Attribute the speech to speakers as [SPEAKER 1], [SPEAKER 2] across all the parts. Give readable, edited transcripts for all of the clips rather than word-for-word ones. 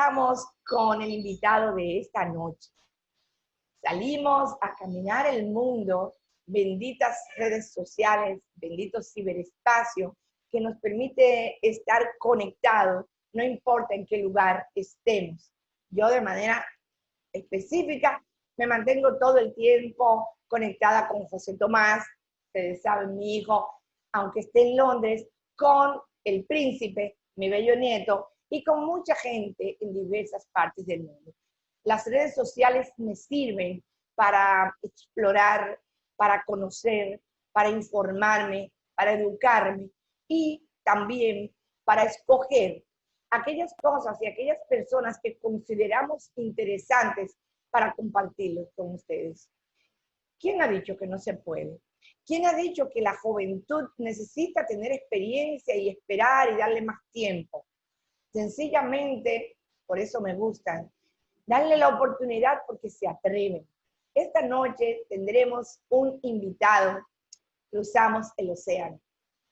[SPEAKER 1] estamos con el invitado de esta noche. Salimos a caminar el mundo, benditas redes sociales, bendito ciberespacio, que nos permite estar conectados, no importa en qué lugar estemos. Yo de manera específica me mantengo todo el tiempo conectada con José Tomás, ustedes saben, mi hijo, aunque esté en Londres, con el príncipe, mi bello nieto, y con mucha gente en diversas partes del mundo. Las redes sociales me sirven para explorar, para conocer, para informarme, para educarme y también para escoger aquellas cosas y aquellas personas que consideramos interesantes para compartirlos con ustedes. ¿Quién ha dicho que no se puede? ¿Quién ha dicho que la juventud necesita tener experiencia y esperar y darle más tiempo? Sencillamente, por eso me gustan, darle la oportunidad porque se atreven. Esta noche tendremos un invitado, cruzamos el océano.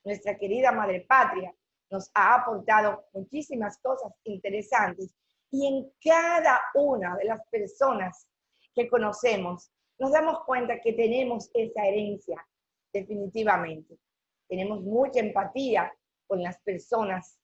[SPEAKER 1] Nuestra querida Madre Patria nos ha aportado muchísimas cosas interesantes y en cada una de las personas que conocemos nos damos cuenta que tenemos esa herencia, definitivamente. Tenemos mucha empatía con las personas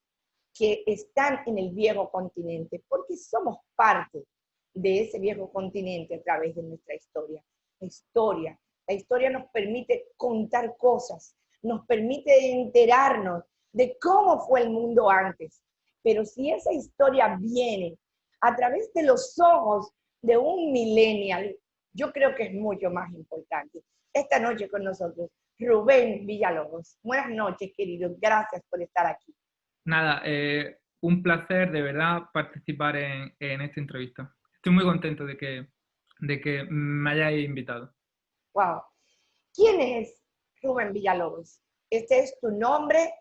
[SPEAKER 1] que están en el viejo continente, porque somos parte de ese viejo continente a través de nuestra historia. La historia nos permite contar cosas, nos permite enterarnos de cómo fue el mundo antes. Pero si esa historia viene a través de los ojos de un millennial, yo creo que es mucho más importante. Esta noche con nosotros, Rubén Villalobos. Buenas noches, querido. Gracias por estar aquí.
[SPEAKER 2] Nada, un placer de verdad participar en esta entrevista. Estoy muy contento de que me hayáis invitado.
[SPEAKER 1] Wow. ¿Quién es Rubén Villalobos? Este es tu nombre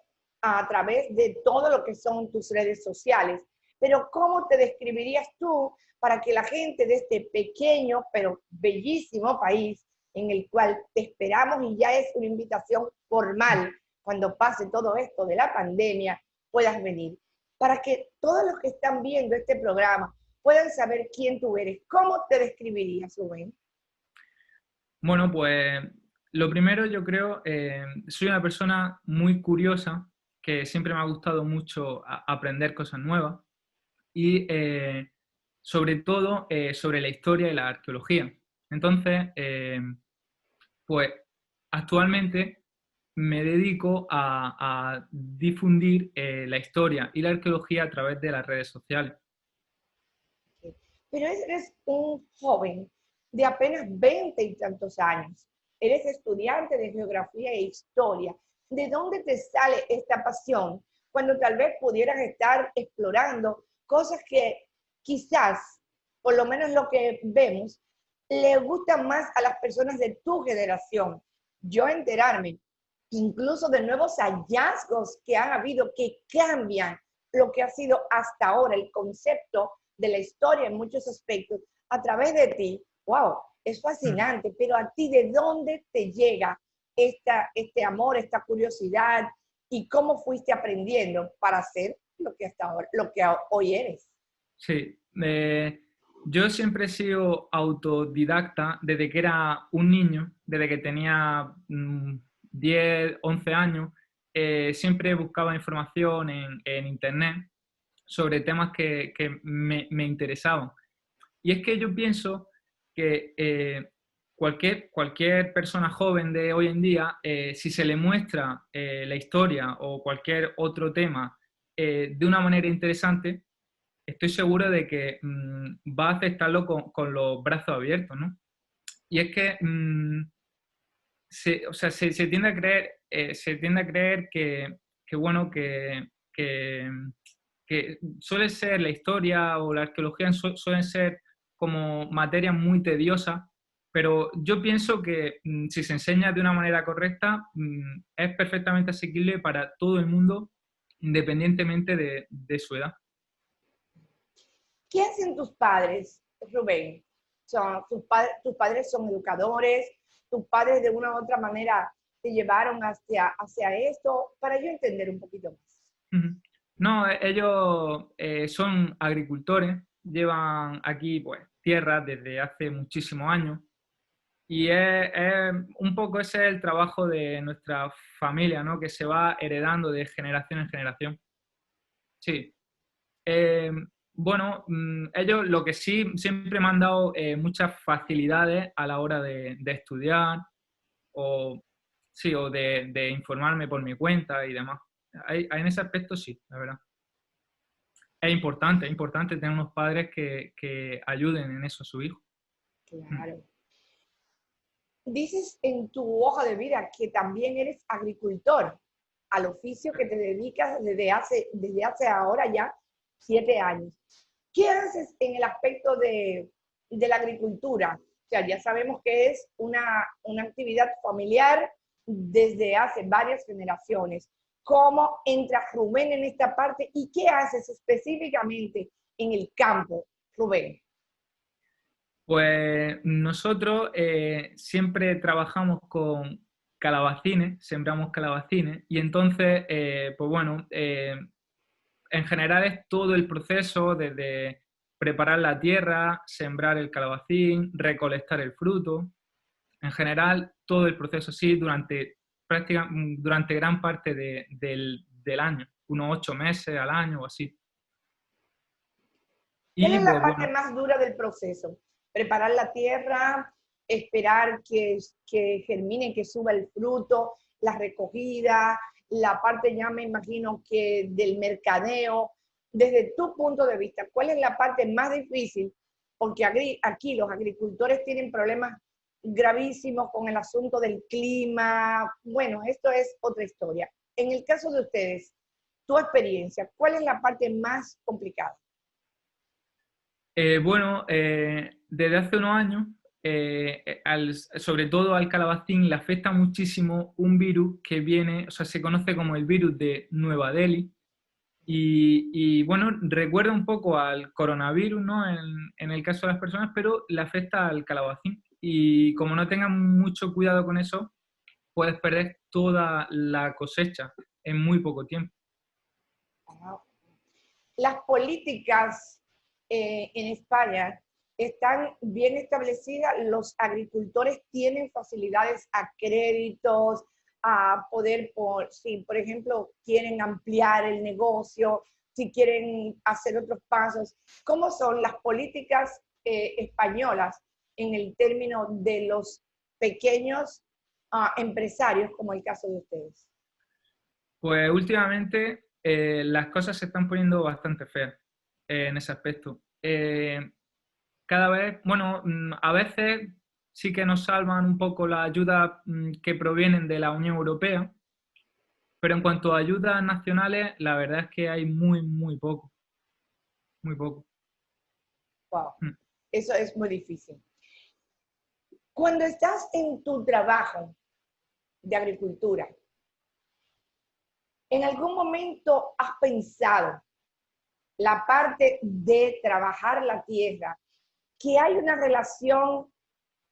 [SPEAKER 1] a través de todo lo que son tus redes sociales. Pero ¿cómo te describirías tú para que la gente de este pequeño pero bellísimo país en el cual te esperamos y ya es una invitación formal cuando pase todo esto de la pandemia, puedas venir? Para que todos los que están viendo este programa puedan saber quién tú eres. ¿Cómo te describirías, Rubén?
[SPEAKER 2] Bueno, pues lo primero yo creo, soy una persona muy curiosa, que siempre me ha gustado mucho aprender cosas nuevas y sobre todo sobre la historia y la arqueología. Entonces, pues actualmente me dedico a difundir la historia y la arqueología a través de las redes sociales.
[SPEAKER 1] Pero eres un joven de apenas 20 y tantos años. Eres estudiante de geografía e historia. ¿De dónde te sale esta pasión cuando tal vez pudieras estar explorando cosas que quizás, por lo menos lo que vemos, le gustan más a las personas de tu generación? Yo enterarme incluso de nuevos hallazgos que han habido que cambian lo que ha sido hasta ahora el concepto de la historia en muchos aspectos a través de ti. Wow, es fascinante, pero a ti, ¿de dónde te llega este amor, esta curiosidad y cómo fuiste aprendiendo para ser lo que hasta ahora, lo que hoy eres?
[SPEAKER 2] Sí, yo siempre he sido autodidacta desde que era un niño, desde que tenía 10, 11 años, siempre buscaba información en internet sobre temas que me interesaban. Y es que yo pienso que cualquier persona joven de hoy en día, si se le muestra la historia o cualquier otro tema de una manera interesante, estoy seguro de que va a aceptarlo con los brazos abiertos, ¿no? Y es que se tiende a creer, que bueno, que suele ser la historia o la arqueología suelen ser como materias muy tediosas, pero yo pienso que si se enseña de una manera correcta, es perfectamente asequible para todo el mundo, independientemente de su edad.
[SPEAKER 1] ¿Qué hacen tus padres, Rubén? Tus padres son educadores, tus padres de una u otra manera te llevaron hacia esto, para yo entender un poquito más.
[SPEAKER 2] No, ellos son agricultores, llevan aquí pues tierras desde hace muchísimos años y un poco ese es el trabajo de nuestra familia, ¿no? Que se va heredando de generación en generación. Sí. Eh, bueno, ellos lo que sí siempre me han dado muchas facilidades a la hora de estudiar o, sí, o de informarme por mi cuenta y demás. En ese aspecto sí, la verdad. Es importante tener unos padres que ayuden en eso a su hijo.
[SPEAKER 1] Claro. Dices en tu hoja de vida que también eres agricultor, al oficio que te dedicas desde hace ahora ya 7 años. ¿Qué haces en el aspecto de la agricultura? O sea, ya sabemos que es una actividad familiar desde hace varias generaciones. ¿Cómo entra Rubén en esta parte y qué haces específicamente en el campo, Rubén?
[SPEAKER 2] Pues nosotros siempre trabajamos con calabacines, sembramos calabacines y entonces, pues bueno, en general es todo el proceso desde preparar la tierra, sembrar el calabacín, recolectar el fruto. En general, todo el proceso sí durante gran parte del año, unos 8 meses al año o así.
[SPEAKER 1] ¿Cuál
[SPEAKER 2] Y
[SPEAKER 1] es la
[SPEAKER 2] pues
[SPEAKER 1] parte
[SPEAKER 2] bueno,
[SPEAKER 1] más dura del proceso? Preparar la tierra, esperar que germine, que suba el fruto, la recogida, la parte ya me imagino que del mercadeo. Desde tu punto de vista, ¿cuál es la parte más difícil? Porque aquí los agricultores tienen problemas gravísimos con el asunto del clima. Bueno, esto es otra historia. En el caso de ustedes, tu experiencia, ¿cuál es la parte más complicada?
[SPEAKER 2] bueno, desde hace unos años, sobre todo al calabacín, le afecta muchísimo un virus que viene, o sea, se conoce como el virus de Nueva Delhi. Y, bueno, recuerda un poco al coronavirus, ¿no? En el caso de las personas, pero le afecta al calabacín. Y como no tengan mucho cuidado con eso, puedes perder toda la cosecha en muy poco tiempo.
[SPEAKER 1] Las políticas en España están bien establecidas, los agricultores tienen facilidades a créditos, a poder, si por ejemplo quieren ampliar el negocio, si quieren hacer otros pasos. ¿Cómo son las políticas españolas en el término de los pequeños empresarios, como el caso de ustedes?
[SPEAKER 2] Pues últimamente las cosas se están poniendo bastante feas en ese aspecto. Cada vez, bueno, a veces sí que nos salvan un poco las ayudas que provienen de la Unión Europea, pero en cuanto a ayudas nacionales, la verdad es que hay muy poco, muy poco.
[SPEAKER 1] Wow,
[SPEAKER 2] Mm.
[SPEAKER 1] eso es muy difícil. Cuando estás en tu trabajo de agricultura, ¿en algún momento has pensado la parte de trabajar la tierra, que hay una relación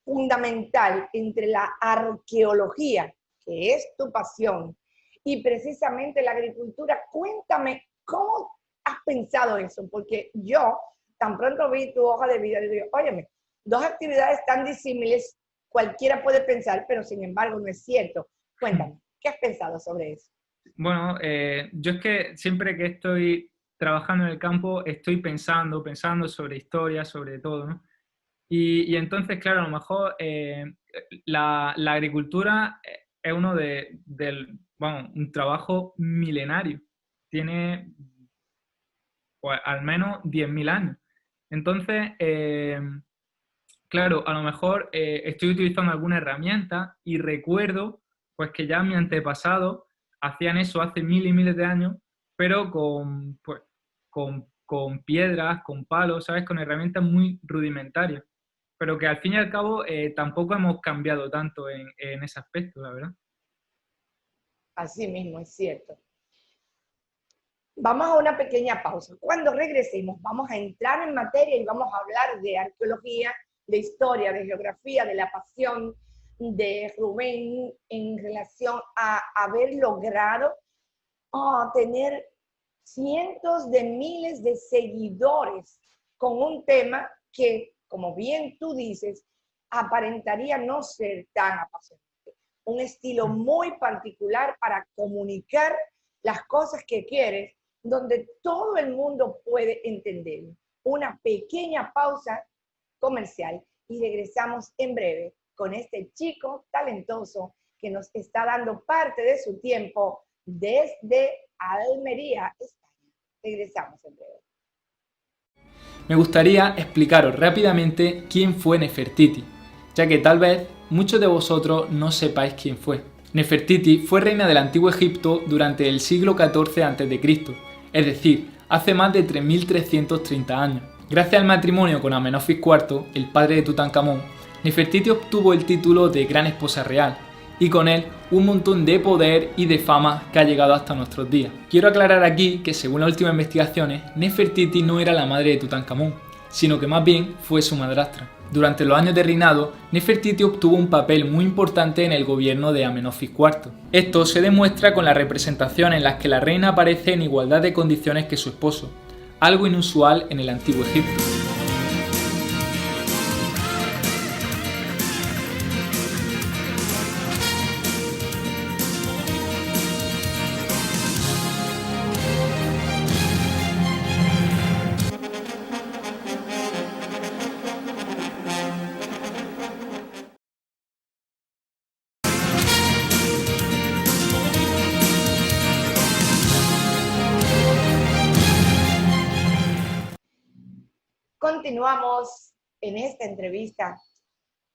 [SPEAKER 1] fundamental entre la arqueología, que es tu pasión, y precisamente la agricultura? Cuéntame, ¿cómo has pensado eso? Porque yo tan pronto vi tu hoja de vida y digo, óyeme, dos actividades tan disímiles, cualquiera puede pensar, pero sin embargo no es cierto. Cuéntame, ¿qué has pensado sobre eso?
[SPEAKER 2] Bueno, yo es que siempre que estoy trabajando en el campo estoy pensando sobre historia, sobre todo, ¿no? Y entonces, claro, a lo mejor la agricultura es vamos, un trabajo milenario. Tiene pues, al menos 10.000 años. Entonces, claro, a lo mejor estoy utilizando alguna herramienta y recuerdo pues que ya mi antepasado hacían eso hace mil y miles de años, pero pues, con piedras, con palos, ¿sabes? Con herramientas muy rudimentarias. Pero que al fin y al cabo tampoco hemos cambiado tanto en ese aspecto, la verdad.
[SPEAKER 1] Así mismo, es cierto. Vamos a una pequeña pausa. Cuando regresemos, vamos a entrar en materia y vamos a hablar de arqueología, de historia, de geografía, de la pasión de Rubén en relación a haber logrado tener cientos de miles de seguidores con un tema que, como bien tú dices, aparentaría no ser tan apasionante. Un estilo muy particular para comunicar las cosas que quieres, donde todo el mundo puede entender. Una pequeña pausa comercial y regresamos en breve con este chico talentoso que nos está dando parte de su tiempo desde Almería, España. Regresamos en breve.
[SPEAKER 2] Me gustaría explicaros rápidamente quién fue Nefertiti, ya que tal vez muchos de vosotros no sepáis quién fue. Nefertiti fue reina del antiguo Egipto durante el siglo XIV a.C., es decir, hace más de 3330 años. Gracias al matrimonio con Amenofis IV, el padre de Tutankamón, Nefertiti obtuvo el título de Gran Esposa Real, y con él un montón de poder y de fama que ha llegado hasta nuestros días. Quiero aclarar aquí que según las últimas investigaciones, Nefertiti no era la madre de Tutankamón, sino que más bien fue su madrastra. Durante los años de reinado, Nefertiti obtuvo un papel muy importante en el gobierno de Amenofis IV. Esto se demuestra con la representación en las que la reina aparece en igualdad de condiciones que su esposo, algo inusual en el antiguo Egipto.
[SPEAKER 1] Continuamos en esta entrevista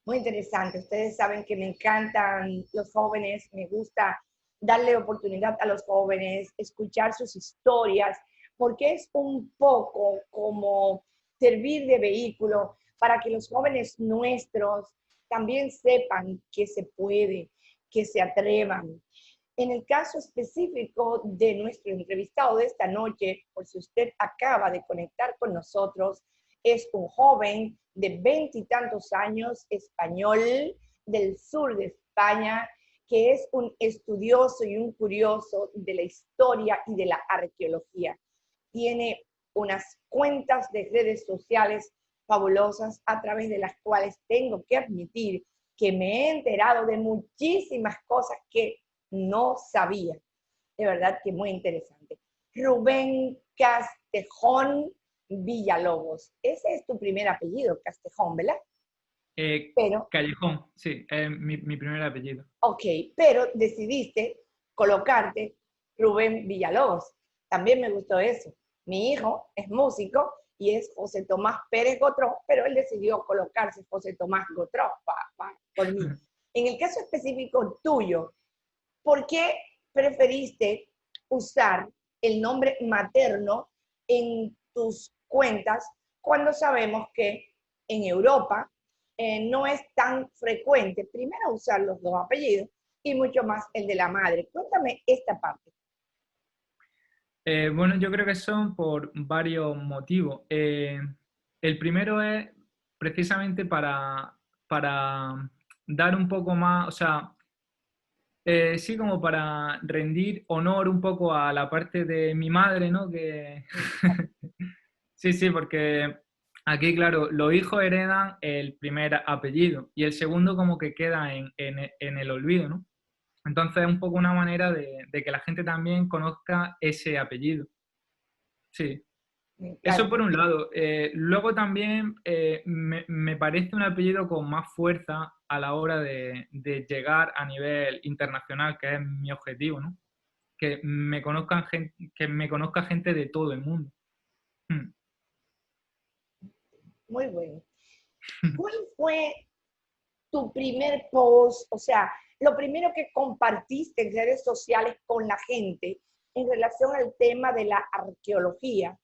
[SPEAKER 1] muy interesante. Ustedes saben que me encantan los jóvenes, me gusta darle oportunidad a los jóvenes, escuchar sus historias, porque es un poco como servir de vehículo para que los jóvenes nuestros también sepan que se puede, que se atrevan. En el caso específico de nuestro entrevistado de esta noche, por si usted acaba de conectar con nosotros, es un joven de 20 y tantos años, español, del sur de España, que es un estudioso y un curioso de la historia y de la arqueología. Tiene unas cuentas de redes sociales fabulosas a través de las cuales tengo que admitir que me he enterado de muchísimas cosas que no sabía. De verdad que muy interesante. Rubén Castejón Villalobos. Ese es tu primer apellido, Castejón, ¿verdad? Pero,
[SPEAKER 2] Callejón, sí, es mi primer apellido.
[SPEAKER 1] ok, pero decidiste colocarte Rubén Villalobos. También me gustó eso. Mi hijo es músico y es José Tomás Pérez Gotró, pero él decidió colocarse José Tomás Gotró por mí. En el caso específico tuyo, ¿por qué preferiste usar el nombre materno en tus cuentas cuando sabemos que en Europa no es tan frecuente, primero, usar los dos apellidos y mucho más el de la madre? Cuéntame esta parte.
[SPEAKER 2] Bueno, yo creo que son por varios motivos. El primero es precisamente para dar un poco más, o sea, sí, como para rendir honor un poco a la parte de mi madre, ¿no? Que... Sí, sí, porque aquí, claro, los hijos heredan el primer apellido y el segundo como que queda en el olvido, ¿no? Entonces es un poco una manera de que la gente también conozca ese apellido. Sí,
[SPEAKER 1] Me
[SPEAKER 2] eso
[SPEAKER 1] encanta.
[SPEAKER 2] por un lado. Luego también me parece un apellido con más fuerza a la hora de llegar a nivel internacional, que es mi objetivo, ¿no? Que me conozca gente de todo el mundo. Mm.
[SPEAKER 1] Muy bueno. ¿Cuál fue tu primer post? O sea, lo primero que compartiste en redes sociales con la gente en relación al tema de la arqueología.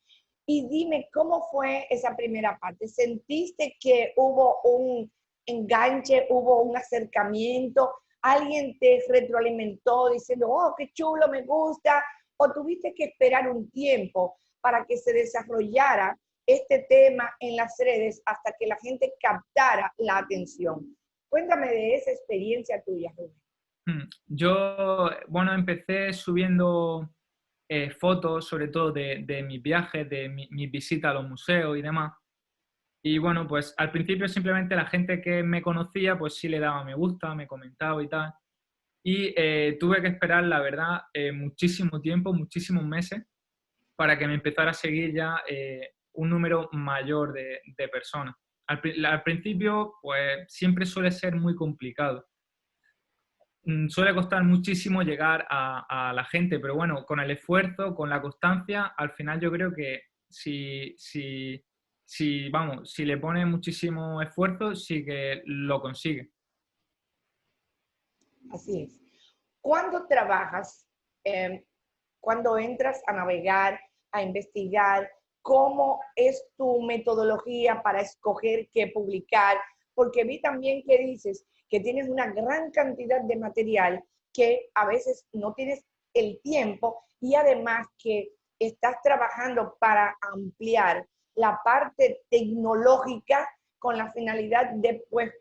[SPEAKER 1] Y dime, ¿cómo fue esa primera parte? ¿Sentiste que hubo un enganche, hubo un acercamiento? ¿Alguien te retroalimentó diciendo, oh, qué chulo, me gusta? ¿O tuviste que esperar un tiempo para que se desarrollara este tema en las redes hasta que la gente captara la atención? Cuéntame de esa experiencia tuya, Rubén.
[SPEAKER 2] Yo, bueno, empecé subiendo fotos, sobre todo de mis viajes, de mis visitas a los museos y demás. Y bueno, pues al principio simplemente la gente que me conocía, pues sí le daba me gusta, me comentaba y tal. Y tuve que esperar, la verdad, muchísimo tiempo, muchísimos meses, para que me empezara a seguir ya un número mayor de personas. Al principio, pues siempre suele ser muy complicado. Suele costar muchísimo llegar a la gente, pero bueno, con el esfuerzo, con la constancia, al final yo creo que vamos, si le pones muchísimo esfuerzo, sí que lo consigue.
[SPEAKER 1] Así es. Cuando trabajas, cuando entras a navegar, a investigar, ¿cómo es tu metodología para escoger qué publicar? Porque vi también que dices que tienes una gran cantidad de material que a veces no tienes el tiempo y además que estás trabajando para ampliar la parte tecnológica con la finalidad de pues,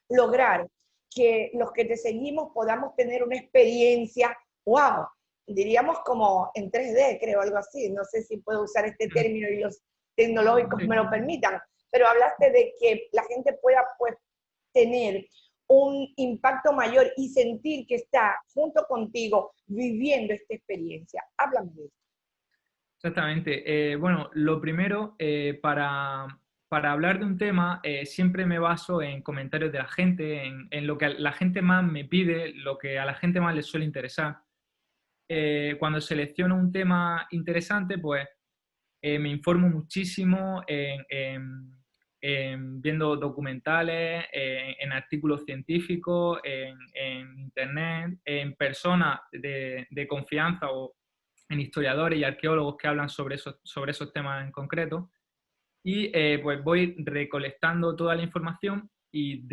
[SPEAKER 1] lograr que los que te seguimos podamos tener una experiencia, wow, diríamos como en 3D, creo, algo así. No sé si puedo usar este término y los tecnológicos me lo permitan, pero hablaste de que la gente pueda pues tener un impacto mayor y sentir que está junto contigo viviendo esta experiencia. Háblame de eso.
[SPEAKER 2] Exactamente. Bueno, lo primero, para hablar de un tema, siempre me baso en comentarios de la gente, en lo que la gente más me pide, lo que a la gente más les suele interesar. Cuando selecciono un tema interesante, pues me informo muchísimo en viendo documentales, en artículos científicos, en internet, en personas de confianza o en historiadores y arqueólogos que hablan sobre esos temas en concreto. Y pues voy recolectando toda la información y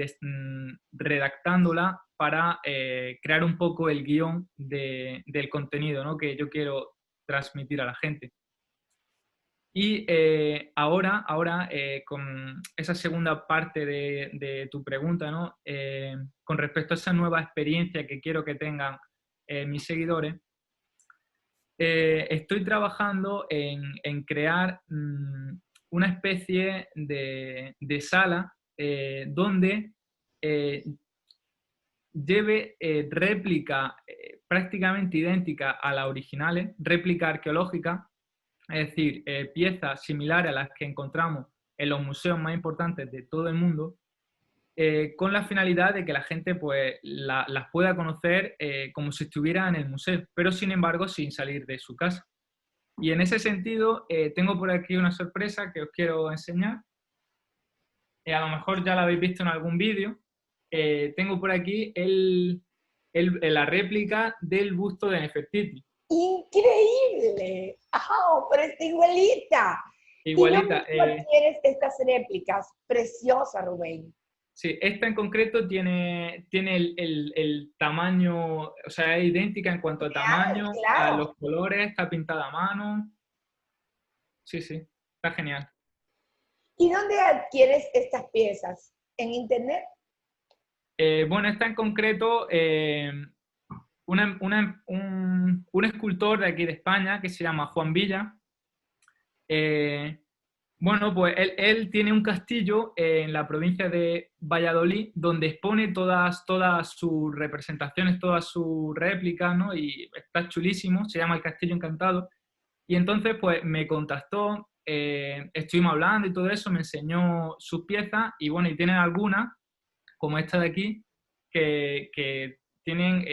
[SPEAKER 2] redactándola para crear un poco el guión del contenido, ¿no?, que yo quiero transmitir a la gente. Y ahora con esa segunda parte de tu pregunta, ¿no?, con respecto a esa nueva experiencia que quiero que tengan mis seguidores, estoy trabajando en crear una especie de sala donde lleve réplica prácticamente idéntica a las originales, réplica arqueológica, es decir, piezas similares a las que encontramos en los museos más importantes de todo el mundo, con la finalidad de que la gente pues, las pueda conocer como si estuviera en el museo, pero sin embargo sin salir de su casa. Y en ese sentido, tengo por aquí una sorpresa que os quiero enseñar. A lo mejor ya la habéis visto en algún vídeo. Tengo por aquí la réplica del busto de Nefertiti.
[SPEAKER 1] ¡Increíble! ¡Oh, pero está igualita! ¿Y
[SPEAKER 2] Igualita.
[SPEAKER 1] dónde tú adquieres estas réplicas? Preciosa, Rubén.
[SPEAKER 2] Sí, esta en concreto tiene el tamaño, o sea, es idéntica en cuanto a tamaño, a
[SPEAKER 1] Claro.
[SPEAKER 2] los colores, está pintada a mano. Sí, sí, está genial.
[SPEAKER 1] ¿Y dónde adquieres estas piezas? ¿En internet?
[SPEAKER 2] Bueno, esta en concreto, un escultor de aquí de España que se llama Juan Villa. Bueno, pues él tiene un castillo en la provincia de Valladolid donde expone todas sus representaciones, todas sus réplicas, ¿no? Y está chulísimo, se llama El Castillo Encantado. Y entonces, pues me contactó, estuvimos hablando y todo eso, me enseñó sus piezas y bueno, y tienen algunas, como esta de aquí, que tienen,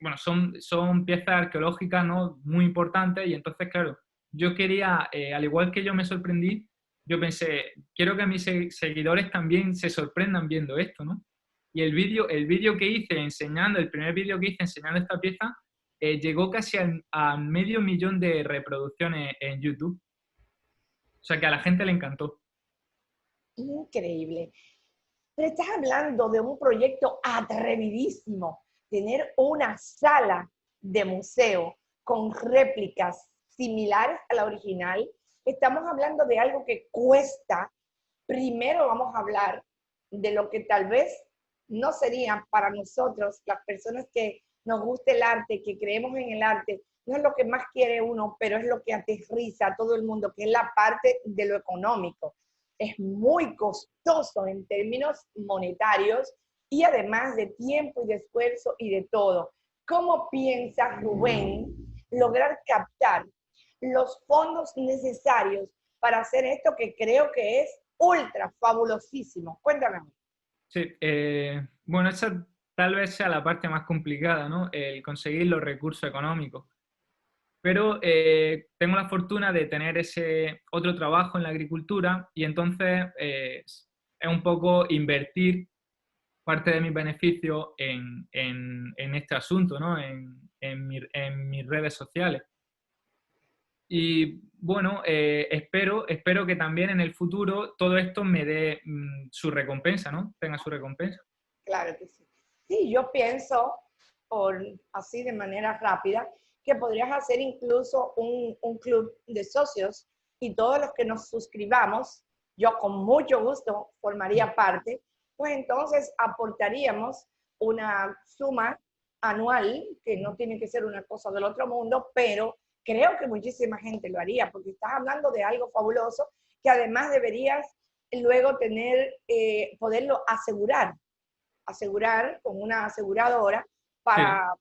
[SPEAKER 2] bueno, son piezas arqueológicas, ¿no?, muy importantes. Y entonces, claro, yo quería, al igual que yo me sorprendí, yo pensé, quiero que mis seguidores también se sorprendan viendo esto, ¿no? Y el vídeo que hice enseñando, el primer vídeo que hice enseñando esta pieza, llegó casi a 500.000 de reproducciones en YouTube. O sea que a la gente le encantó.
[SPEAKER 1] Increíble. Pero estás hablando de un proyecto atrevidísimo, tener una sala de museo con réplicas similares a la original. Estamos hablando de algo que cuesta. Primero vamos a hablar de lo que tal vez no sería para nosotros, las personas que nos guste el arte, que creemos en el arte, no es lo que más quiere uno, pero es lo que aterriza a todo el mundo, que es la parte de lo económico. Es muy costoso en términos monetarios y además de tiempo y de esfuerzo y de todo. ¿Cómo piensa Rubén lograr captar los fondos necesarios para hacer esto que creo que es ultra fabulosísimo? Cuéntame.
[SPEAKER 2] Sí, bueno, esa tal vez sea la parte más complicada, ¿no? El conseguir los recursos económicos. Pero tengo la fortuna de tener ese otro trabajo en la agricultura y entonces es un poco invertir parte de mis beneficios en este asunto, ¿no? En mis redes sociales. Y bueno, espero que también en el futuro todo esto me dé su recompensa, ¿no? Tenga su recompensa.
[SPEAKER 1] Claro que sí. Sí, yo pienso, así de manera rápida, que podrías hacer incluso un club de socios y todos los que nos suscribamos, yo con mucho gusto formaría parte, pues entonces aportaríamos una suma anual, que no tiene que ser una cosa del otro mundo, pero creo que muchísima gente lo haría, porque estás hablando de algo fabuloso que además deberías luego tener, poderlo asegurar con una aseguradora para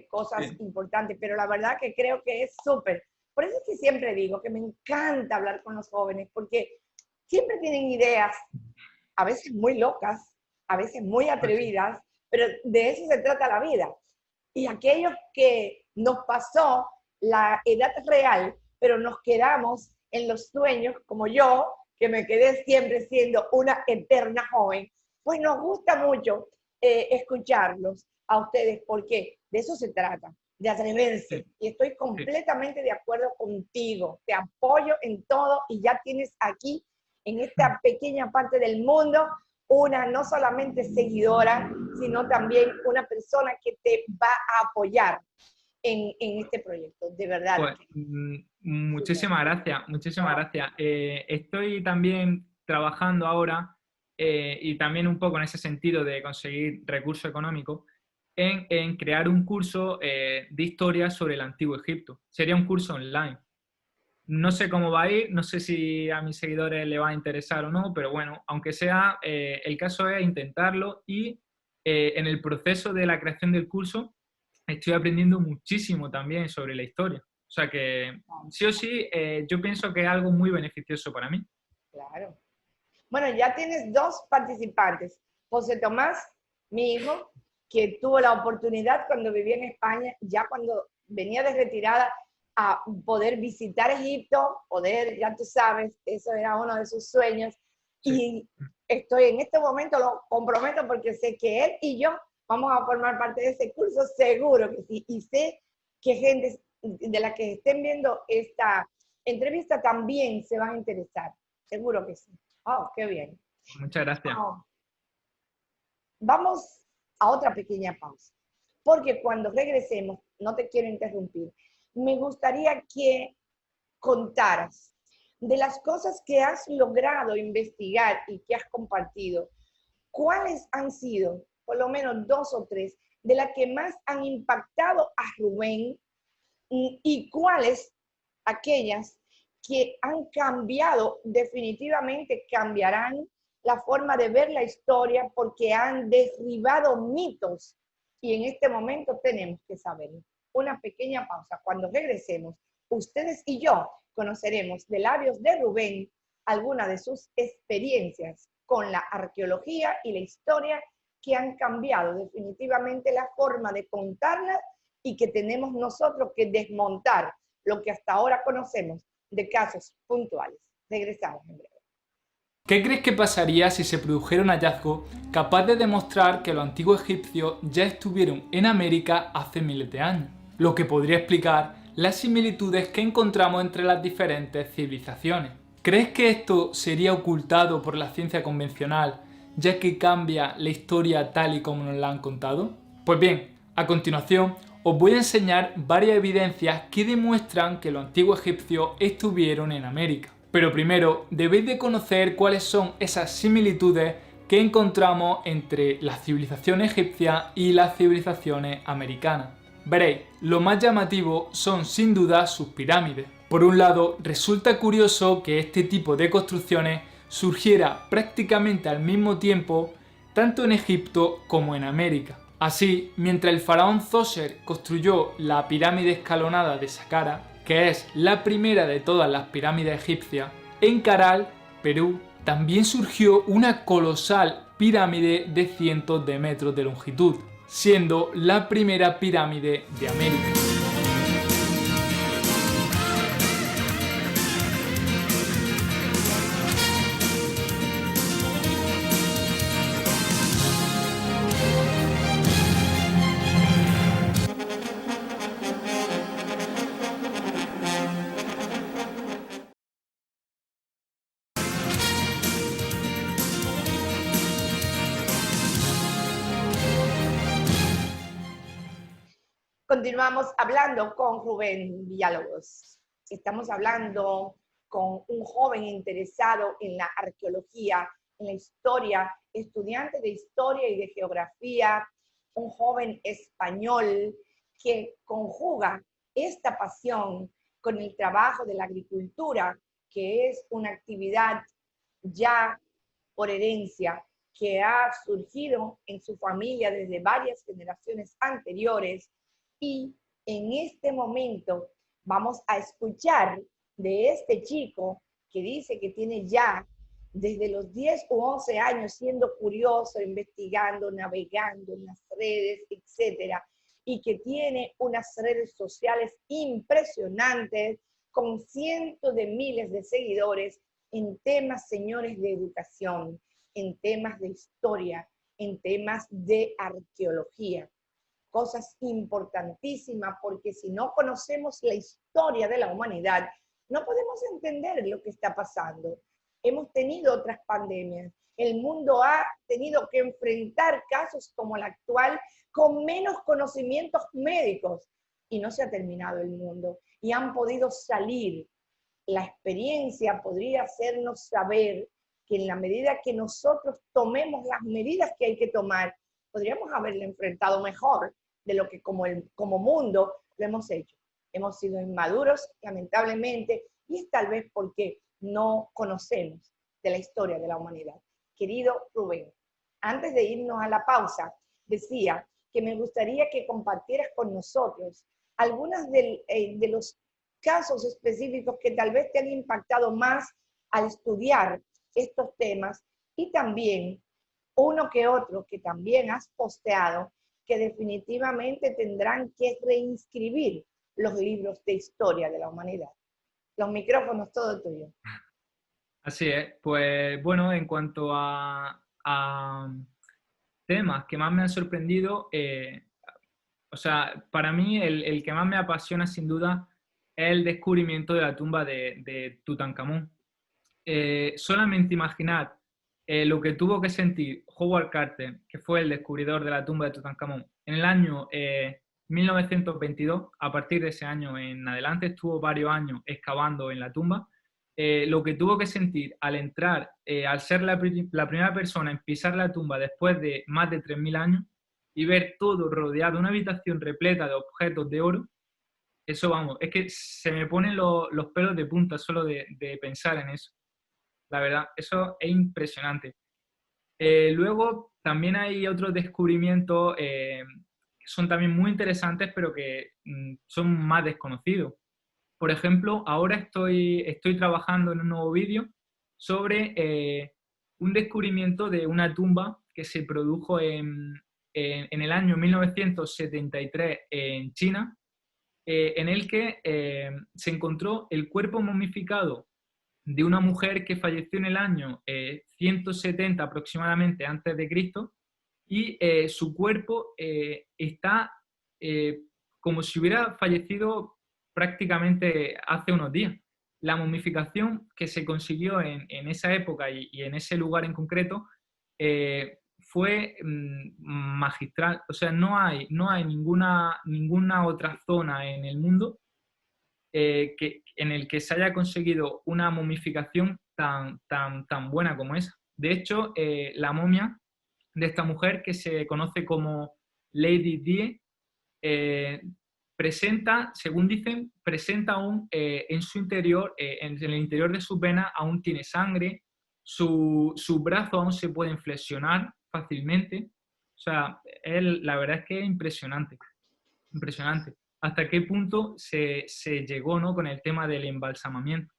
[SPEAKER 1] cosas importantes, pero la verdad que creo que es súper. Por eso es que siempre digo que me encanta hablar con los jóvenes, porque siempre tienen ideas, a veces muy locas, a veces muy atrevidas, pero de eso se trata la vida. Y aquellos que nos pasó la edad real, pero nos quedamos en los sueños, como yo, que me quedé siempre siendo una eterna joven, pues nos gusta mucho escucharlos a ustedes, porque de eso se trata, de atreverse. Sí. Y estoy completamente de acuerdo contigo, te apoyo en todo y ya tienes aquí, en esta pequeña parte del mundo, una no solamente seguidora, sino también una persona que te va a apoyar en este proyecto, de verdad.
[SPEAKER 2] Pues, muchísimas gracias, muchísimas gracias. Estoy también trabajando ahora y también un poco en ese sentido de conseguir recursos económicos en crear un curso de historia sobre el Antiguo Egipto. Sería un curso online. No sé cómo va a ir, no sé si a mis seguidores les va a interesar o no, pero bueno, aunque sea, el caso es intentarlo y en el proceso de la creación del curso estoy aprendiendo muchísimo también sobre la historia. O sea que sí o sí, yo pienso que es algo muy beneficioso para mí.
[SPEAKER 1] Claro. Bueno, ya tienes dos participantes. José Tomás, mi hijo, que tuvo la oportunidad cuando vivía en España, ya cuando venía de retirada, a poder visitar Egipto, poder, ya tú sabes, eso era uno de sus sueños. Sí. Y estoy en este momento, lo comprometo porque sé que él y yo vamos a formar parte de ese curso, seguro que sí. Y sé que gente de la que estén viendo esta entrevista también se van a interesar. Seguro que sí. Oh, qué bien.
[SPEAKER 2] Muchas gracias.
[SPEAKER 1] Oh. Vamos a otra pequeña pausa, porque cuando regresemos, no te quiero interrumpir, me gustaría que contaras de las cosas que has logrado investigar y que has compartido, cuáles han sido, por lo menos 2 o 3, de las que más han impactado a Rubén y cuáles aquellas que han cambiado, definitivamente cambiarán la forma de ver la historia porque han derribado mitos y en este momento tenemos que saberlo. Una pequeña pausa. Cuando regresemos, ustedes y yo conoceremos de labios de Rubén algunas de sus experiencias con la arqueología y la historia que han cambiado definitivamente la forma de contarla y que tenemos nosotros que desmontar lo que hasta ahora conocemos de casos puntuales. Regresamos en breve.
[SPEAKER 3] ¿Qué crees que pasaría si se produjera un hallazgo capaz de demostrar que los antiguos egipcios ya estuvieron en América hace miles de años? Lo que podría explicar las similitudes que encontramos entre las diferentes civilizaciones. ¿Crees que esto sería ocultado por la ciencia convencional, ya que cambia la historia tal y como nos la han contado? Pues bien, a continuación os voy a enseñar varias evidencias que demuestran que los antiguos egipcios estuvieron en América. Pero primero debéis de conocer cuáles son esas similitudes que encontramos entre la civilización egipcia y las civilizaciones americanas. Veréis, lo más llamativo son sin duda sus pirámides. Por un lado, resulta curioso que este tipo de construcciones surgiera prácticamente al mismo tiempo tanto en Egipto como en América. Así, mientras el faraón Djoser construyó la pirámide escalonada de Saqqara, que es la primera de todas las pirámides egipcias, en Caral, Perú, también surgió una colosal pirámide de cientos de metros de longitud, siendo la primera pirámide de América.
[SPEAKER 1] Continuamos hablando con Rubén Villalobos. Estamos hablando con un joven interesado en la arqueología, en la historia, estudiante de historia y de geografía, un joven español que conjuga esta pasión con el trabajo de la agricultura, que es una actividad ya por herencia que ha surgido en su familia desde varias generaciones anteriores. Y en este momento vamos a escuchar de este chico que dice que tiene ya desde los 10 u 11 años siendo curioso, investigando, navegando en las redes, etcétera, y que tiene unas redes sociales impresionantes con cientos de miles de seguidores en temas, señores, de educación, en temas de historia, en temas de arqueología. Cosas importantísimas, porque si no conocemos la historia de la humanidad, no podemos entender lo que está pasando. Hemos tenido otras pandemias. El mundo ha tenido que enfrentar casos como el actual con menos conocimientos médicos y no se ha terminado el mundo y han podido salir. La experiencia podría hacernos saber que en la medida que nosotros tomemos las medidas que hay que tomar, podríamos haberle enfrentado mejor de lo que como mundo lo hemos hecho. Hemos sido inmaduros, lamentablemente, y es tal vez porque no conocemos de la historia de la humanidad. Querido Rubén, antes de irnos a la pausa, decía que me gustaría que compartieras con nosotros algunos de los casos específicos que tal vez te han impactado más al estudiar estos temas, y también uno que otro que también has posteado que definitivamente tendrán que reinscribir los libros de historia de la humanidad. Los micrófonos, todo tuyo.
[SPEAKER 2] Así es. Pues bueno, en cuanto a temas que más me han sorprendido, o sea, para mí el que más me apasiona sin duda es el descubrimiento de la tumba de Tutankamón. Solamente imaginad lo que tuvo que sentir Howard Carter, que fue el descubridor de la tumba de Tutankamón, en el año 1922. A partir de ese año en adelante estuvo varios años excavando en la tumba. Lo que tuvo que sentir al entrar, al ser la primera persona en pisar la tumba después de más de 3.000 años y ver todo rodeado, una habitación repleta de objetos de oro, eso vamos, es que se me ponen los pelos de punta solo de pensar en eso. La verdad, eso es impresionante. Luego también hay otros descubrimientos que son también muy interesantes, pero que son más desconocidos. Por ejemplo, ahora estoy trabajando en un nuevo vídeo sobre un descubrimiento de una tumba que se produjo en el año 1973 en China, en el que se encontró el cuerpo momificado de una mujer que falleció en el año 170 aproximadamente antes de Cristo, y su cuerpo está como si hubiera fallecido prácticamente hace unos días. La momificación que se consiguió en esa época y en ese lugar en concreto fue magistral. O sea, no hay ninguna otra zona en el mundo en el que se haya conseguido una momificación tan buena como esa. De hecho, la momia de esta mujer, que se conoce como Lady Di, presenta, según dicen, presenta aún en su interior, en el interior de sus venas, aún tiene sangre, su brazo aún se pueden flexionar fácilmente. O sea, la verdad es que es impresionante, impresionante. Hasta qué punto se llegó, ¿no?, con el tema del embalsamamiento.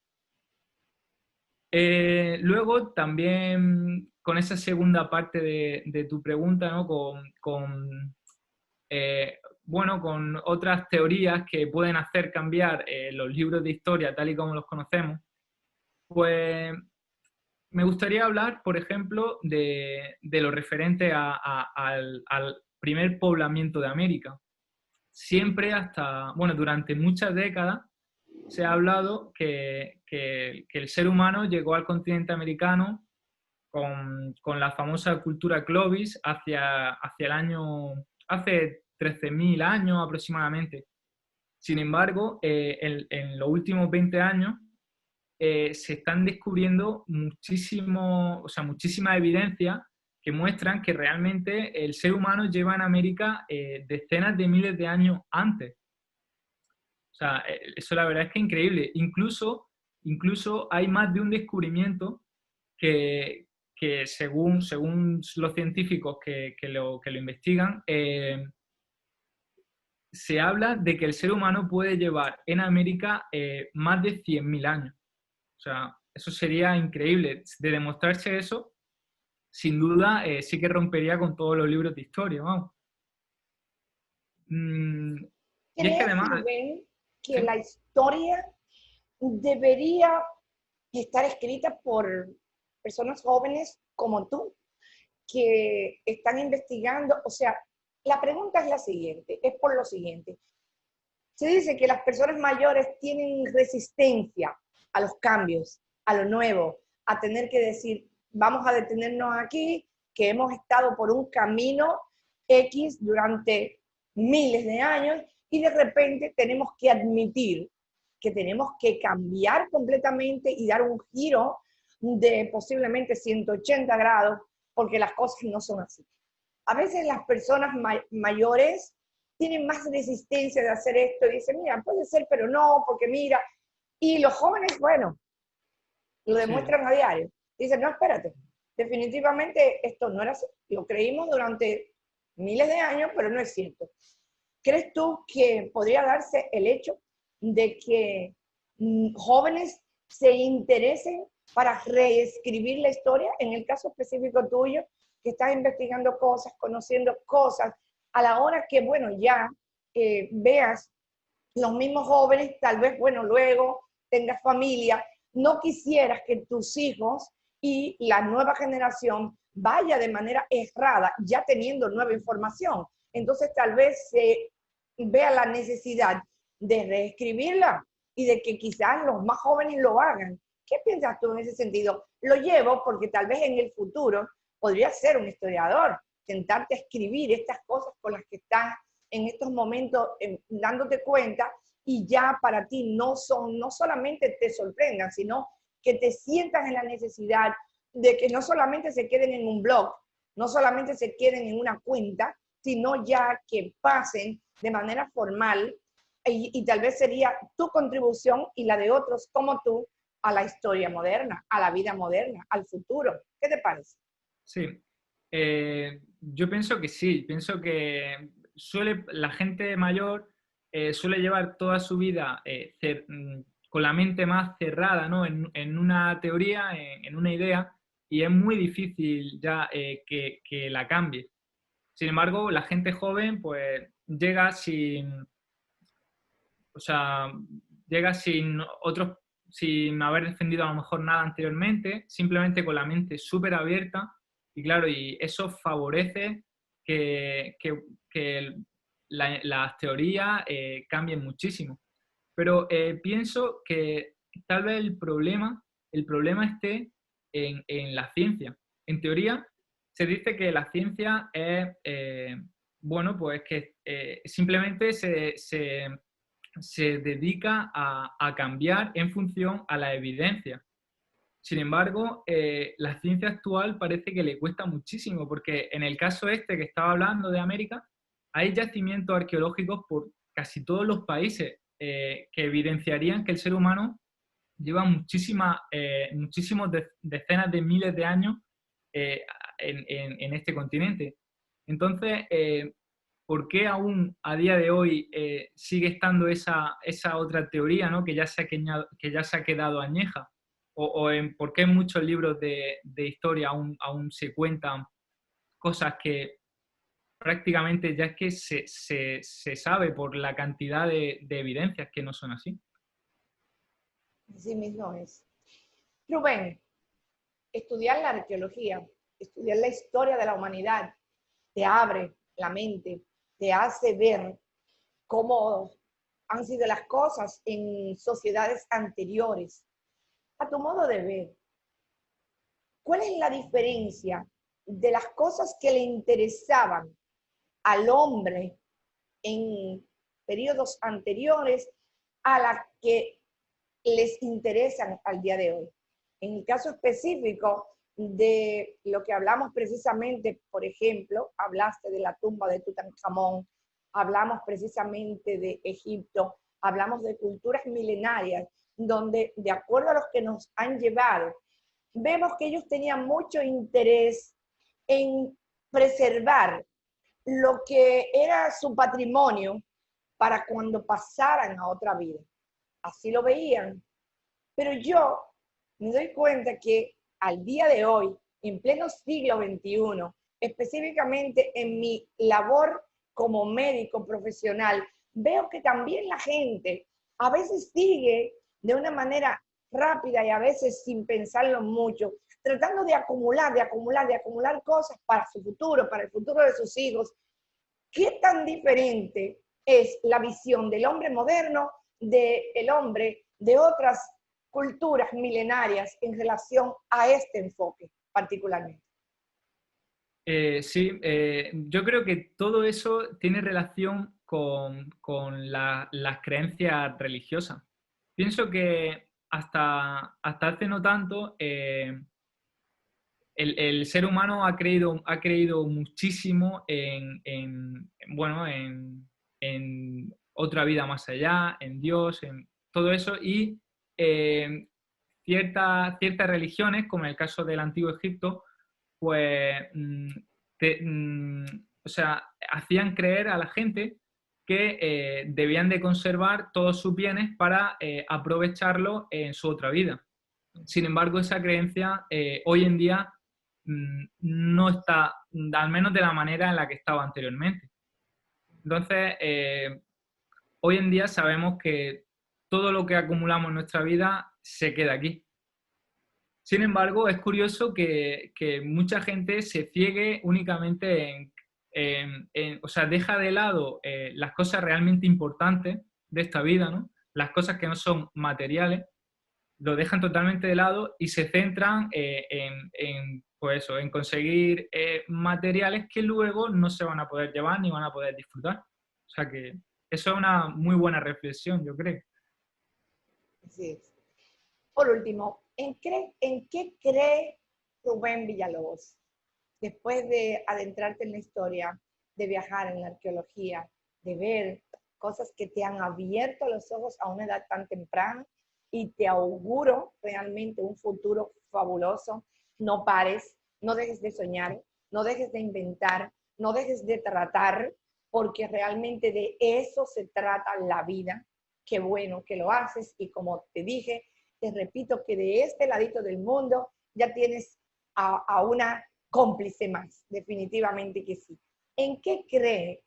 [SPEAKER 2] Luego también con esa segunda parte de tu pregunta, ¿no?, bueno, con otras teorías que pueden hacer cambiar los libros de historia tal y como los conocemos, pues me gustaría hablar, por ejemplo, de lo referente al primer poblamiento de América. Siempre bueno, durante muchas décadas se ha hablado que el ser humano llegó al continente americano con la famosa cultura Clovis hacia el año, hace 13.000 años aproximadamente. Sin embargo, en los últimos 20 años se están descubriendo muchísimas evidencias que muestran que realmente el ser humano lleva en América decenas de miles de años antes. O sea, eso la verdad es que es increíble. Incluso hay más de un descubrimiento que según los científicos que lo investigan, se habla de que el ser humano puede llevar en América más de 100.000 años. O sea, eso sería increíble. De demostrarse eso, sin duda, sí que rompería con todos los libros de historia, vamos. Y es que
[SPEAKER 1] ¿Crees,
[SPEAKER 2] además...
[SPEAKER 1] Rubén, que
[SPEAKER 2] ¿sí?
[SPEAKER 1] la historia debería estar escrita por personas jóvenes como tú, que están investigando? O sea, la pregunta es la siguiente, es por lo siguiente. Se dice que las personas mayores tienen resistencia a los cambios, a lo nuevo, a tener que decir, vamos a detenernos aquí, que hemos estado por un camino X durante miles de años y de repente tenemos que admitir que tenemos que cambiar completamente y dar un giro de posiblemente 180 grados porque las cosas no son así. A veces las personas mayores tienen más resistencia de hacer esto y dicen, mira, puede ser, pero no, porque mira. Y los jóvenes, bueno, lo demuestran a diario. Dicen, no, espérate, definitivamente esto no era así. Lo creímos durante miles de años, pero no es cierto. ¿Crees tú que podría darse el hecho de que jóvenes se interesen para reescribir la historia? En el caso específico tuyo, que estás investigando cosas, conociendo cosas, a la hora que, bueno, ya veas los mismos jóvenes, tal vez, bueno, luego tengas familia, no quisieras que tus hijos y la nueva generación vaya de manera errada, ya teniendo nueva información. Entonces, tal vez se vea la necesidad de reescribirla y de que quizás los más jóvenes lo hagan. ¿Qué piensas tú en ese sentido? Lo llevo porque tal vez en el futuro podría ser un historiador, sentarte a escribir estas cosas con las que estás en estos momentos dándote cuenta, y ya para ti no solamente te sorprendan, sino que te sientas en la necesidad de que no solamente se queden en un blog, no solamente se queden en una cuenta, sino ya que pasen de manera formal y tal vez sería tu contribución y la de otros como tú a la historia moderna, a la vida moderna, al futuro. ¿Qué te parece?
[SPEAKER 2] Sí, yo pienso que sí, pienso que la gente mayor suele llevar toda su vida con la mente más cerrada, ¿no?, en una teoría, en una idea, y es muy difícil ya que la cambie. Sin embargo, la gente joven pues llega sin haber defendido a lo mejor nada anteriormente, simplemente con la mente súper abierta, y claro, y eso favorece que las teorías cambien muchísimo. Pero pienso que tal vez el problema esté en la ciencia. En teoría, se dice que la ciencia es, bueno, pues que simplemente se dedica a cambiar en función a la evidencia. Sin embargo, la ciencia actual parece que le cuesta muchísimo, porque en el caso este que estaba hablando de América, hay yacimientos arqueológicos por casi todos los países que evidenciarían que el ser humano lleva muchísimos decenas de miles de años en este continente. Entonces, ¿por qué aún a día de hoy sigue estando esa otra teoría, ¿no? que ya se ha quedado añeja? ¿Por qué en muchos libros de historia aún se cuentan cosas que prácticamente ya es que se sabe por la cantidad de evidencias que no son así?
[SPEAKER 1] Así mismo es. Rubén, estudiar la arqueología, estudiar la historia de la humanidad, te abre la mente, te hace ver cómo han sido las cosas en sociedades anteriores. A tu modo de ver, ¿cuál es la diferencia de las cosas que le interesaban al hombre en periodos anteriores a las que les interesan al día de hoy? En el caso específico de lo que hablamos precisamente, por ejemplo, hablaste de la tumba de Tutankamón, hablamos precisamente de Egipto, hablamos de culturas milenarias, donde de acuerdo a los que nos han llevado, vemos que ellos tenían mucho interés en preservar lo que era su patrimonio para cuando pasaran a otra vida. Así lo veían. Pero yo me doy cuenta que al día de hoy, en pleno siglo XXI, específicamente en mi labor como médico profesional, veo que también la gente a veces sigue de una manera rápida y a veces sin pensarlo mucho, tratando de acumular cosas para su futuro, para el futuro de sus hijos. ¿Qué tan diferente es la visión del hombre moderno, del hombre de otras culturas milenarias en relación a este enfoque particularmente?
[SPEAKER 2] Sí, yo creo que todo eso tiene relación con las creencias religiosas. Pienso que hasta hace no tanto el ser humano ha creído muchísimo en otra vida más allá, en Dios, en todo eso, y ciertas religiones, como en el caso del Antiguo Egipto, pues o sea, hacían creer a la gente que debían de conservar todos sus bienes para aprovecharlo en su otra vida. Sin embargo, esa creencia hoy en día no está, al menos de la manera en la que estaba anteriormente. Entonces, hoy en día sabemos que todo lo que acumulamos en nuestra vida se queda aquí. Sin embargo, es curioso que mucha gente se ciegue únicamente o sea, deja de lado las cosas realmente importantes de esta vida, ¿no? Las cosas que no son materiales, lo dejan totalmente de lado y se centran pues eso, en conseguir materiales que luego no se van a poder llevar ni van a poder disfrutar. O sea que eso es una muy buena reflexión, yo creo.
[SPEAKER 1] Así es. Por último, ¿en qué cree Rubén Villalobos? Después de adentrarte en la historia, de viajar en la arqueología, de ver cosas que te han abierto los ojos a una edad tan temprana, y te auguro realmente un futuro fabuloso. No pares, no dejes de soñar, no dejes de inventar, no dejes de tratar, porque realmente de eso se trata la vida. Qué bueno que lo haces, y como te dije, te repito que de este ladito del mundo ya tienes a una cómplice más, definitivamente que sí. ¿En qué cree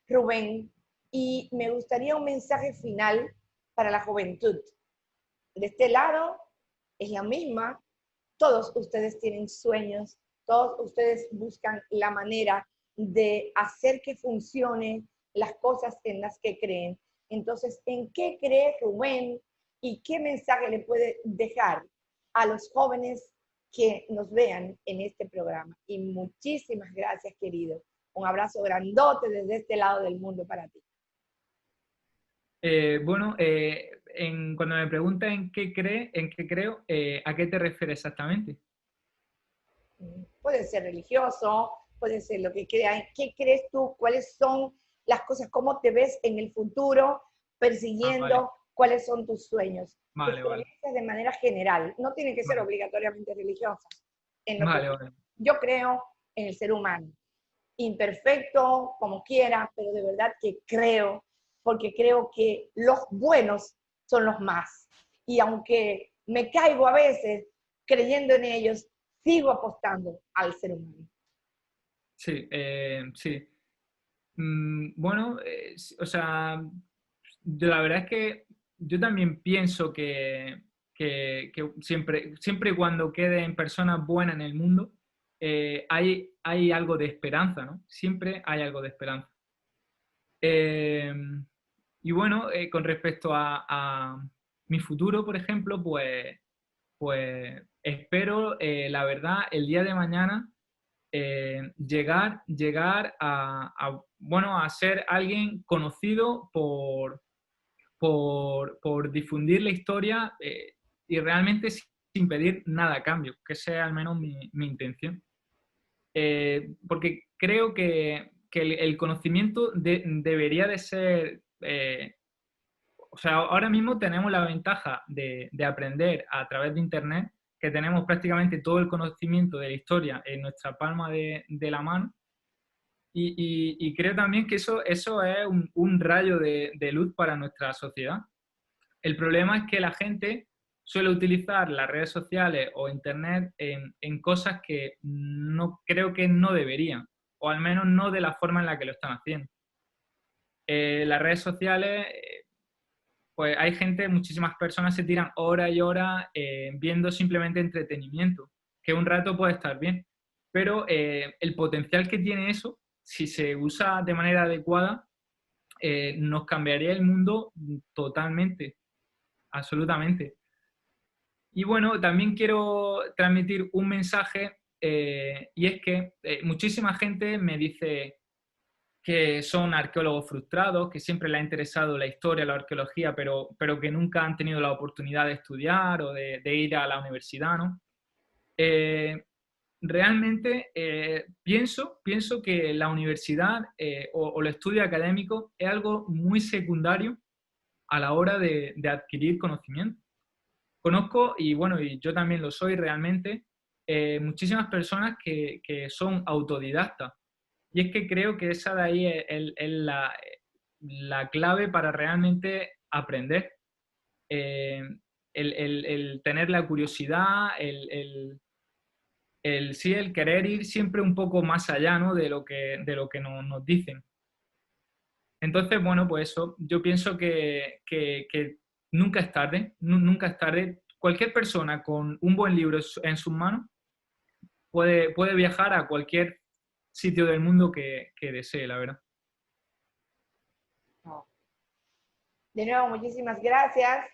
[SPEAKER 1] Rubén? Y me gustaría un mensaje final para la juventud. De este lado es la misma, todos ustedes tienen sueños, todos ustedes buscan la manera de hacer que funcionen las cosas en las que creen. Entonces, ¿en qué cree Rubén y qué mensaje le puede dejar a los jóvenes que nos vean en este programa? Y muchísimas gracias, querido. Un abrazo grandote desde este lado del mundo para ti.
[SPEAKER 2] Bueno, cuando me preguntas en qué creo, ¿a qué te refieres exactamente?
[SPEAKER 1] Puede ser religioso, puede ser lo que creas. ¿Qué crees tú? ¿Cuáles son las cosas? ¿Cómo te ves en el futuro
[SPEAKER 2] Ah, vale,
[SPEAKER 1] persiguiendo? ¿Cuáles son tus sueños? Tus
[SPEAKER 2] vale, vale,
[SPEAKER 1] creencias de manera general. No tienen que ser
[SPEAKER 2] vale,
[SPEAKER 1] obligatoriamente religiosas. En lo que
[SPEAKER 2] vale, vale.
[SPEAKER 1] yo creo en el ser humano. Imperfecto, como quiera, pero de verdad que creo, porque creo que los buenos son los más. Y aunque me caigo a veces creyendo en ellos, sigo apostando al ser humano.
[SPEAKER 2] Sí, sí. Bueno, o sea, la verdad es que yo también pienso que siempre y cuando queden personas buenas en el mundo, hay algo de esperanza, ¿no? Siempre hay algo de esperanza. Eh, y bueno, con respecto a mi futuro, por ejemplo, pues espero, la verdad, el día de mañana llegar bueno, a ser alguien conocido por difundir la historia y realmente sin pedir nada a cambio, que sea al menos mi intención. Porque creo que el conocimiento debería de ser... o sea, ahora mismo tenemos la ventaja de aprender a través de Internet, que tenemos prácticamente todo el conocimiento de la historia en nuestra palma de la mano. Y creo también que eso es un rayo de luz para nuestra sociedad. El problema es que la gente suele utilizar las redes sociales o Internet en cosas que no creo que no deberían, o al menos no de la forma en la que lo están haciendo. Las redes sociales, pues hay gente, muchísimas personas se tiran horas y horas viendo simplemente entretenimiento, que un rato puede estar bien, pero el potencial que tiene eso, si se usa de manera adecuada, nos cambiaría el mundo totalmente, absolutamente. Y bueno, también quiero transmitir un mensaje y es que muchísima gente me dice que son arqueólogos frustrados, que siempre les ha interesado la historia, la arqueología, pero que nunca han tenido la oportunidad de estudiar o de ir a la universidad, ¿no? Eh, realmente pienso que la universidad o el estudio académico es algo muy secundario a la hora de adquirir conocimiento. Conozco, y bueno, y yo también lo soy realmente, muchísimas personas que son autodidactas. Y es que creo que esa de ahí es la clave para realmente aprender. Eh, el tener la curiosidad, sí, el querer ir siempre un poco más allá, ¿no? de lo que nos dicen. Entonces, bueno, pues eso, yo pienso que nunca es tarde, nunca es tarde. Cualquier persona con un buen libro en sus manos puede viajar a cualquier sitio del mundo que desee, la verdad.
[SPEAKER 1] No. De nuevo, muchísimas gracias.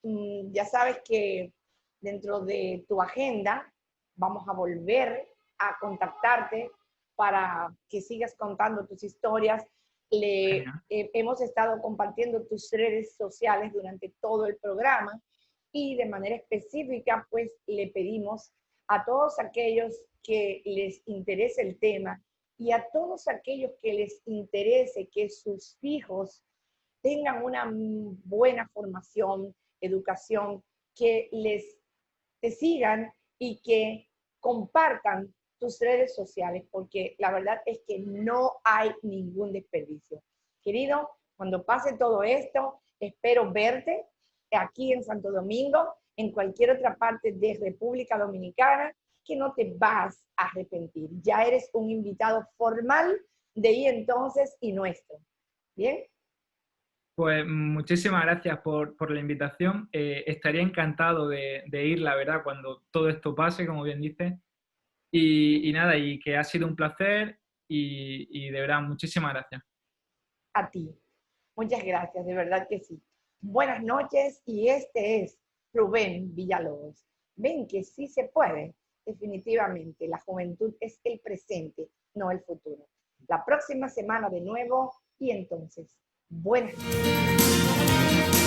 [SPEAKER 1] Ya sabes que dentro de tu agenda vamos a volver a contactarte para que sigas contando tus historias.
[SPEAKER 2] Genial.
[SPEAKER 1] Hemos estado compartiendo tus redes sociales durante todo el programa y de manera específica, pues le pedimos a todos aquellos que les interese el tema y a todos aquellos que les interese que sus hijos tengan una buena formación, educación, que te sigan y que compartan tus redes sociales, porque la verdad es que no hay ningún desperdicio. Querido, cuando pase todo esto, espero verte aquí en Santo Domingo, en cualquier otra parte de República Dominicana, que no te vas a arrepentir. Ya eres un invitado formal de ahí entonces y nuestro. ¿Bien?
[SPEAKER 2] Pues muchísimas gracias por la invitación. Estaría encantado de ir, la verdad, cuando todo esto pase, como bien dices. Y nada, y que ha sido un placer y de verdad, muchísimas gracias.
[SPEAKER 1] A ti. Muchas gracias, de verdad que sí. Buenas noches y este es Rubén Villalobos. Ven que sí se puede. Definitivamente, la juventud es el presente, no el futuro. La próxima semana de nuevo y entonces Buenas noches.